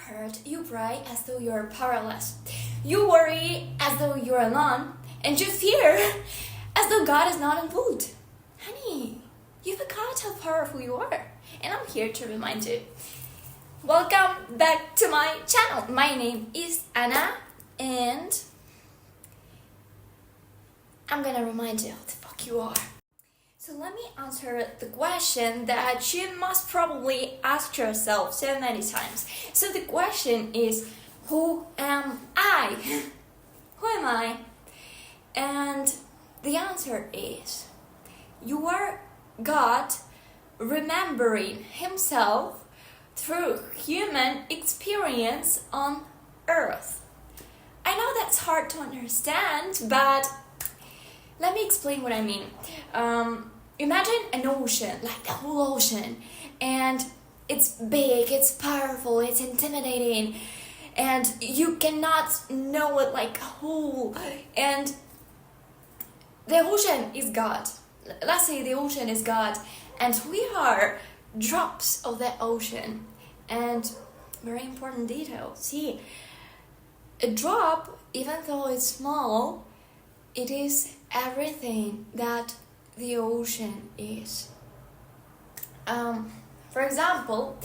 hurt, you pray as though you're powerless. You worry as though you're alone, and you fear as though God is not involved. Honey, you forgot how powerful you are, and I'm here to remind you. Welcome back to my channel. My name is Anna, and I'm gonna remind you how the fuck you are. So let me answer the question that you must probably ask yourself so many times. So the question is, who am I? Who am I? And the answer is, you are God remembering Himself through human experience on earth. I know that's hard to understand, but let me explain what I mean. Imagine an ocean, like the whole ocean, and it's big, it's powerful, it's intimidating, and you cannot know it like whole. And the ocean is God. Let's say the ocean is God, and we are drops of that ocean. And very important detail. See, a drop, even though it's small, it is everything that the ocean is. For example,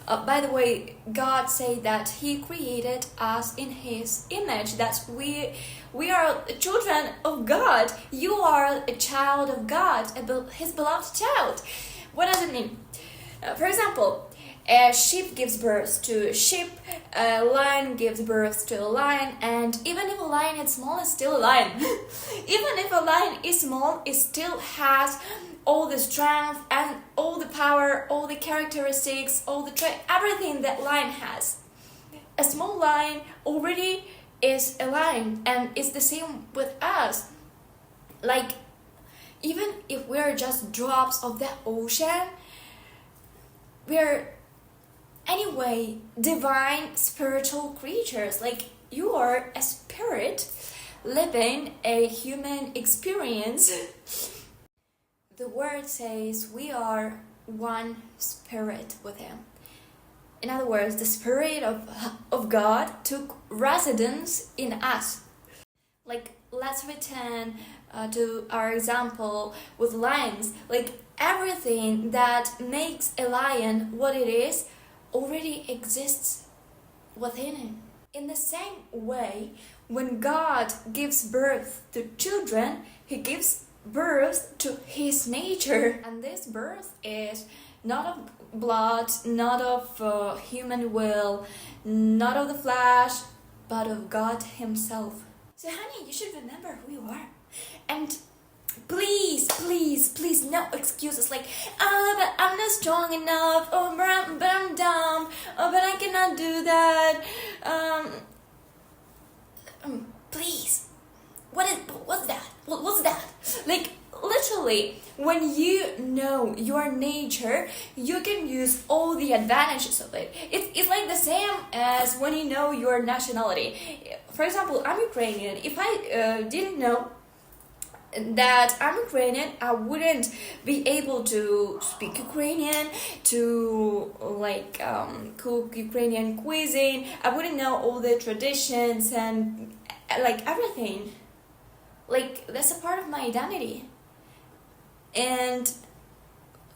by the way, God said that He created us in His image, that we are children of God. You are a child of God, His beloved child. What does it mean? For example, a sheep gives birth to a sheep, a lion gives birth to a lion, and even if a lion is small, it's still a lion. Even if a lion is small, it still has all the strength and all the power, all the characteristics, all the everything that lion has. A small lion already is a lion, and it's the same with us. Like, even if we're just drops of the ocean, we're anyway divine spiritual creatures. Like, you are a spirit living a human experience. The word says we are one spirit with Him. In other words, the Spirit of God took residence in us. Like, let's return to our example with lions. Like, everything that makes a lion what it is already exists within him. In the same way, when God gives birth to children, He gives birth to His nature. And this birth is not of blood, not of human will, not of the flesh, but of God Himself. So honey, you should remember who you are. And please, please, please, no excuses like, oh, but I'm not strong enough, oh, but I'm dumb, oh, but I cannot do that. Please, what's that? What's that? Like, literally, when you know your nature, you can use all the advantages of it. It's like the same as when you know your nationality. For example, I'm Ukrainian. If I didn't know that I'm Ukrainian, I wouldn't be able to speak Ukrainian, to cook Ukrainian cuisine. I wouldn't know all the traditions and like everything. Like, that's a part of my identity. And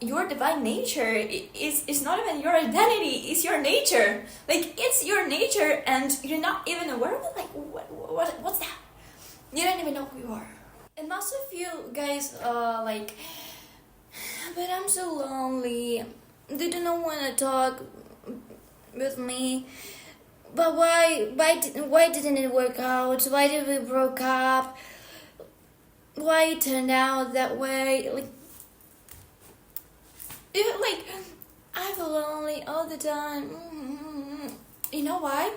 your divine nature is not even your identity, it's your nature. Like, it's your nature, and you're not even aware of it. Like, what's that? You don't even know who you are. And most of you guys are like, but I'm so lonely. They do not want to talk with me. But why didn't it work out? Why did we broke up? Why it turned out that way? Like, I feel lonely all the time. You know why?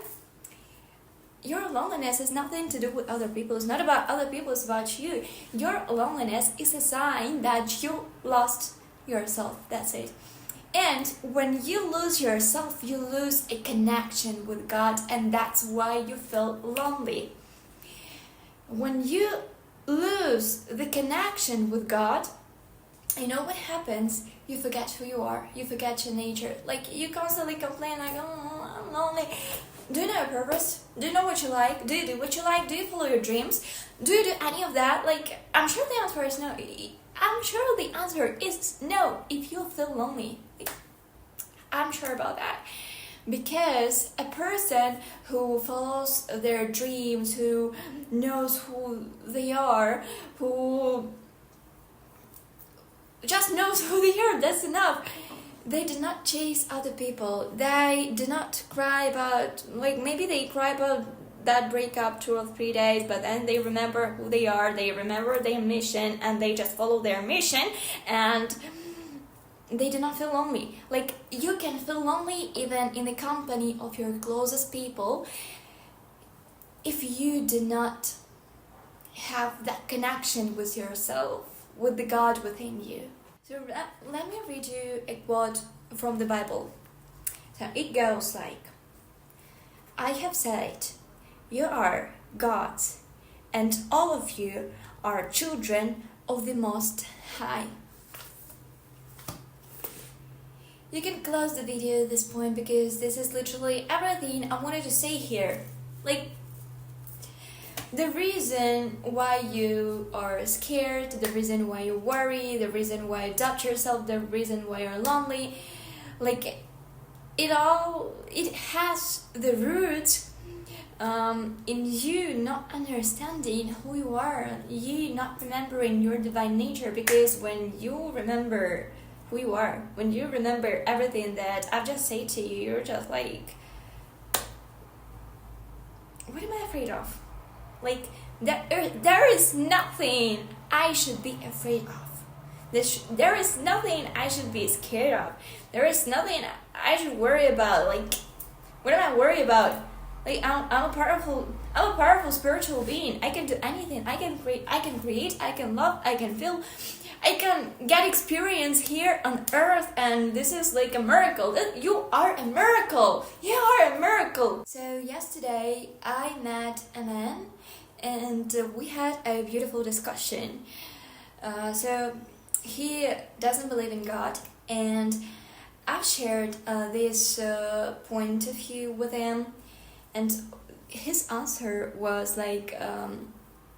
Your loneliness has nothing to do with other people. It's not about other people, it's about you. Your loneliness is a sign that you lost yourself. That's it. And when you lose yourself, you lose a connection with God, and that's why you feel lonely. When you lose the connection with God, you know what happens? You forget who you are. You forget your nature. Like, you constantly complain like, oh, I'm lonely. Do you know your purpose? Do you know what you like? Do you do what you like? Do you follow your dreams? Do you do any of that? Like, I'm sure the answer is no. I'm sure the answer is no if you feel lonely. I'm sure about that. Because a person who follows their dreams, who knows who they are, who just knows who they are, that's enough. They do not chase other people. They do not cry about, like, maybe they cry about that breakup 2 or 3 days, but then they remember who they are, they remember their mission, and they just follow their mission, and they do not feel lonely. Like, you can feel lonely even in the company of your closest people if you do not have that connection with yourself, with the God within you. So let me read you a quote from the Bible. So it goes like, I have said, you are gods, and all of you are children of the Most High. You can close the video at this point because this is literally everything I wanted to say here. Like, the reason why you are scared, the reason why you worry, the reason why you doubt yourself, the reason why you're lonely, like, it has the root in you not understanding who you are, you not remembering your divine nature. Because when you remember who you are, when you remember everything that I've just said to you, you're just like, what am I afraid of? Like, there is nothing I should be afraid of. There is nothing I should be scared of. There is nothing I should worry about. Like, what am I worried about? Like, I'm a powerful spiritual being. I can do anything. I can create, I can love, I can feel, I can get experience here on earth, and this is like a miracle. You are a miracle. You are a miracle. So yesterday I met a man, and we had a beautiful discussion. So he doesn't believe in God, and I've shared this point of view with him, and his answer was like,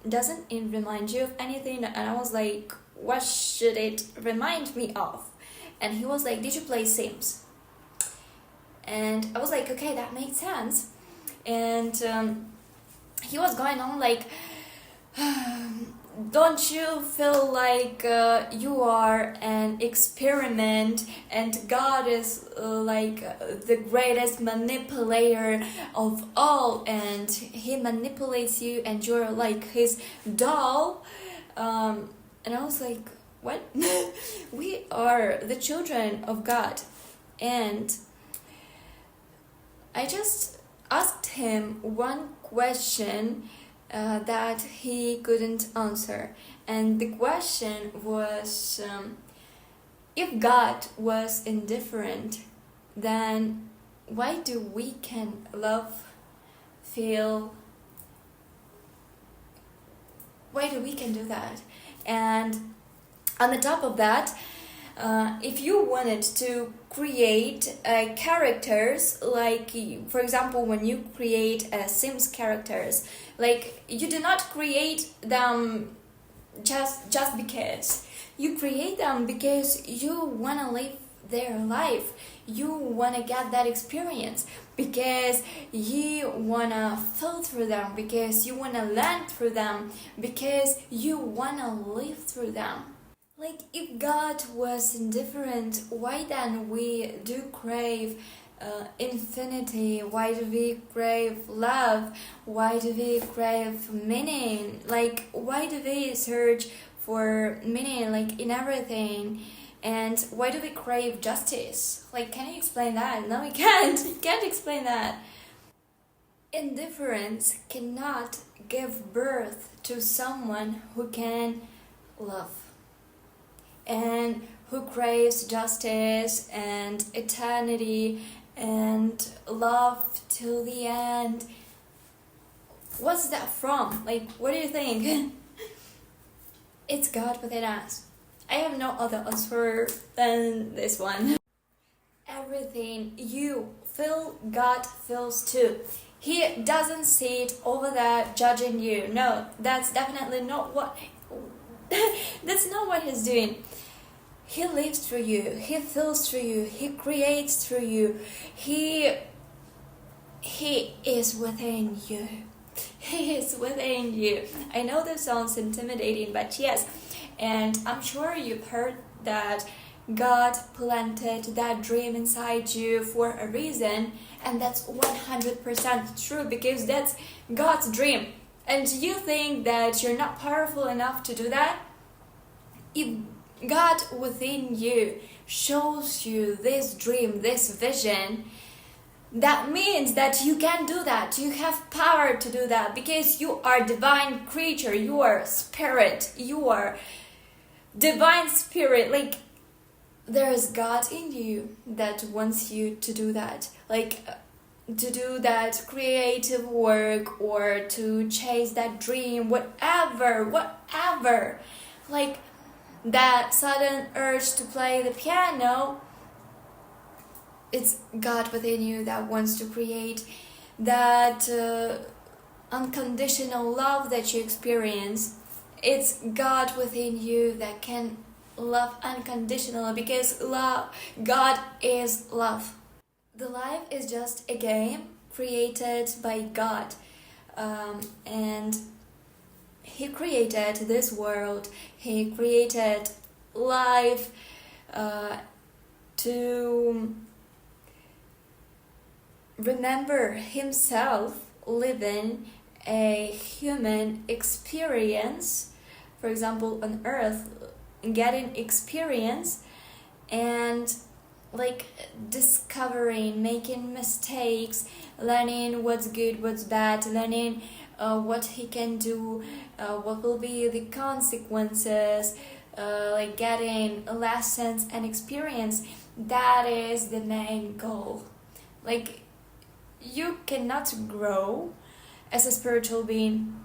doesn't it remind you of anything? And I was like, what should it remind me of? And he was like, did you play Sims? And I was like, okay, that makes sense. And he was going on like, don't you feel like you are an experiment, and God is like the greatest manipulator of all, and he manipulates you and you're like his doll? And I was like, what? We are the children of God. And I just asked him one question that he couldn't answer. And the question was, if God was indifferent, then why do we can love, feel, why do we can do that? And on the top of that, if you wanted to create characters, like, for example, when you create Sims characters, like, you do not create them just because. You create them because you want to live their life. You want to get that experience because you want to feel through them, because you want to learn through them, because you want to live through them. Like, if God was indifferent, why then we do crave infinity? Why do we crave love? Why do we crave meaning? Like, why do we search for meaning, like, in everything? And why do we crave justice? Like, can you explain that? No, you can't. You can't explain that. Indifference cannot give birth to someone who can love and who craves justice and eternity and love till the end. What's that from? Like, what do you think? It's God within us. I have no other answer than this one. Everything you feel, God feels too. He doesn't sit over there judging you. No, that's definitely not what that's not what he's doing. He lives through you, he feels through you, he creates through you. He is within you. He is within you. I know this sounds intimidating, but yes. And I'm sure you've heard that God planted that dream inside you for a reason, and that's 100% true because that's God's dream. And you think that you're not powerful enough to do that? If God within you shows you this dream, this vision, that means that you can do that. You have power to do that because you are a divine creature. You are spirit. You are divine spirit. Like, there is God in you that wants you to do that. Like, to do that creative work or to chase that dream, whatever. Like, that sudden urge to play the piano, it's God within you that wants to create that unconditional love that you experience. It's God within you that can love unconditionally because God is love. The life is just a game created by God, and He created this world. He created life to remember Himself living a human experience, for example, on earth, getting experience and like discovering, making mistakes, learning what's good, what's bad, learning what he can do, what will be the consequences, like getting lessons and experience. That is the main goal. Like, you cannot grow as a spiritual being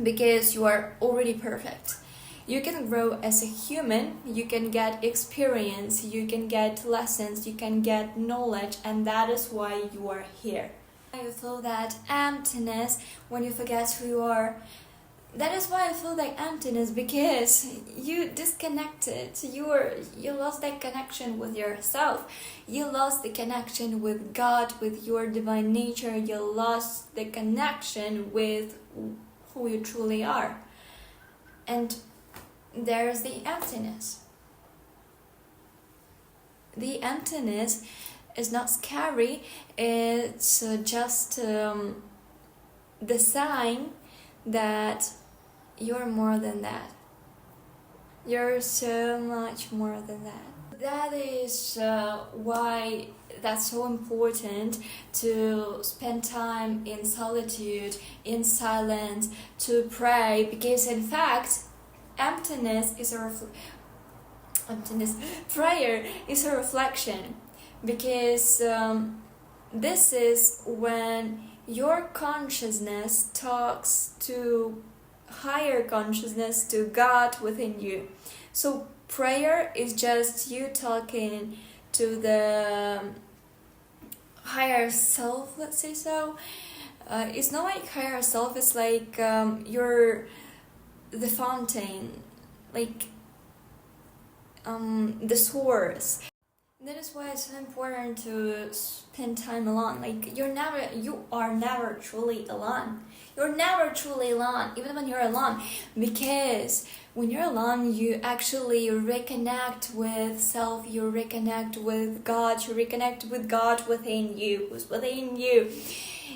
because you are already perfect. You can grow as a human, you can get experience, you can get lessons, you can get knowledge, and that is why you are here. You feel that emptiness when you forget who you are. That is why I feel that emptiness, because you disconnected. You lost that connection with yourself. You lost the connection with God, with your divine nature. You lost the connection with who you truly are. And there's the emptiness. The emptiness is not scary. It's just the sign that you're more than that. You're so much more than that. That is why that's so important to spend time in solitude, in silence, to pray, because in fact, prayer is a reflection, because this is when your consciousness talks to higher consciousness, to God within you. So prayer is just you talking to the higher self, let's say so. It's not like higher self, it's like you're the fountain, like the source. That is why it's so important to spend time alone. Like, you are never truly alone. You're never truly alone, even when you're alone. Because when you're alone, you actually reconnect with self, you reconnect with God, you reconnect with God within you, who's within you.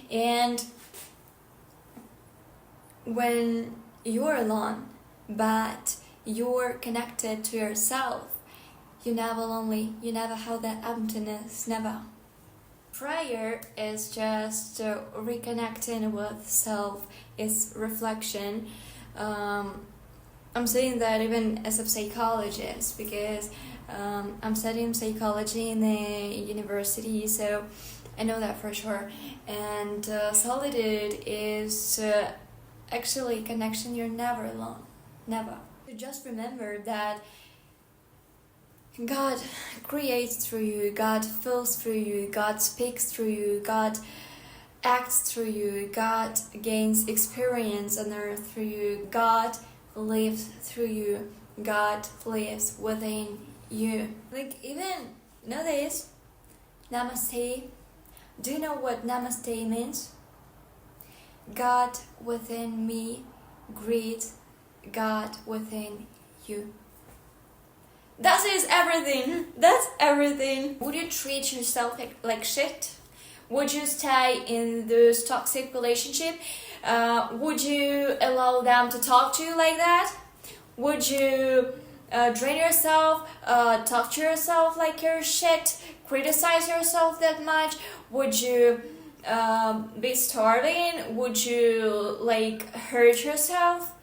And when you're alone, but you're connected to yourself, you're never lonely, you never have that emptiness, never. Prayer is just reconnecting with self, it's reflection. I'm saying that even as a psychologist, because I'm studying psychology in the university, so I know that for sure. And solitude is actually connection. You're never alone, never. So just remember that God creates through you, God feels through you, God speaks through you, God acts through you, God gains experience on earth through you, God lives through you, God lives within you. Like, even know this, Namaste. Do you know what Namaste means? God within me greets God within you. That is everything. That's everything. Would you treat yourself like shit? Would you stay in this toxic relationship? Would you allow them to talk to you like that? Would you drain yourself, talk to yourself like you're shit, criticize yourself that much? Would you be starving? Would you like hurt yourself?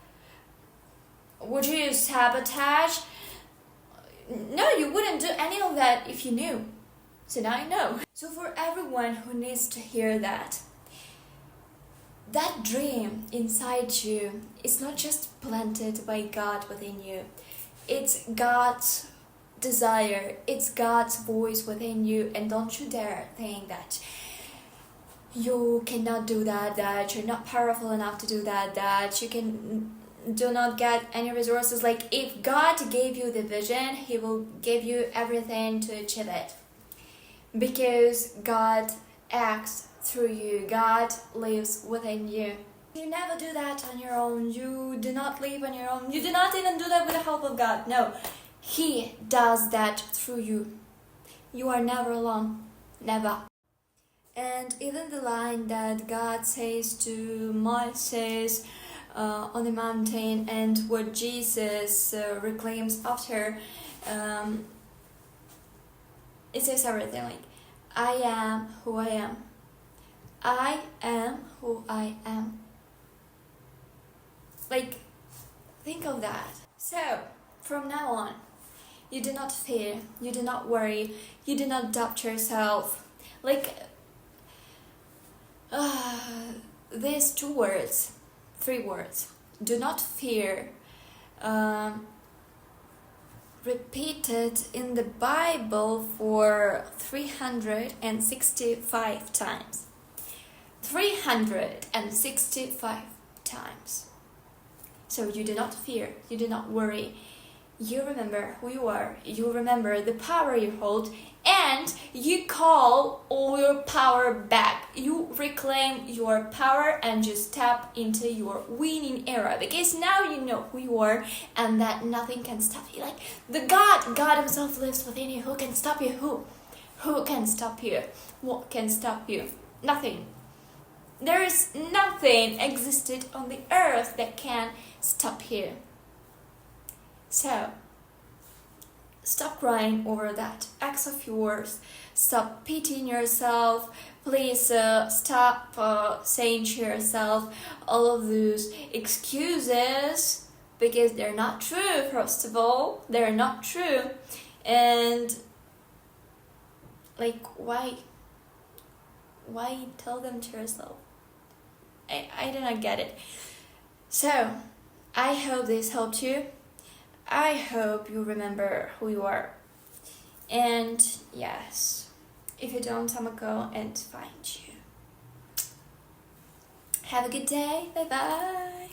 Would you sabotage? No, you wouldn't do any of that if you knew. So now you know. So for everyone who needs to hear that dream inside you is not just planted by God within you. It's God's desire. It's God's voice within you. And don't you dare think that you cannot do that, that you're not powerful enough to do that, that you do not get any resources. Like, if God gave you the vision, He will give you everything to achieve it. Because God acts through you. God lives within you. You never do that on your own. You do not live on your own. You do not even do that with the help of God. No. He does that through you. You are never alone. Never. And even the line that God says to Moses on the mountain, and what Jesus reclaims after, it says everything. Like, I am who I am. I am who I am. Like, think of that. So, from now on, you do not fear, you do not worry, you do not doubt yourself. Like, these 3 words, do not fear, repeated in the Bible for 365 times. 365 times. So you do not fear, you do not worry. You remember who you are, you remember the power you hold, and you call all your power back. You reclaim your power and you step into your winning era, because now you know who you are and that nothing can stop you. Like, the God Himself lives within you. Who can stop you? Who can stop you? What can stop you? Nothing. There is nothing existed on the earth that can stop you. So, stop crying over that ex of yours. Stop pitying yourself. Please stop saying to yourself all of those excuses, because they're not true. First of all, they're not true. And like, why tell them to yourself? I do not get it. So, I hope this helped you. I hope you remember who you are. And yes, if you don't, I'm gonna go and find you. Have a good day. Bye bye.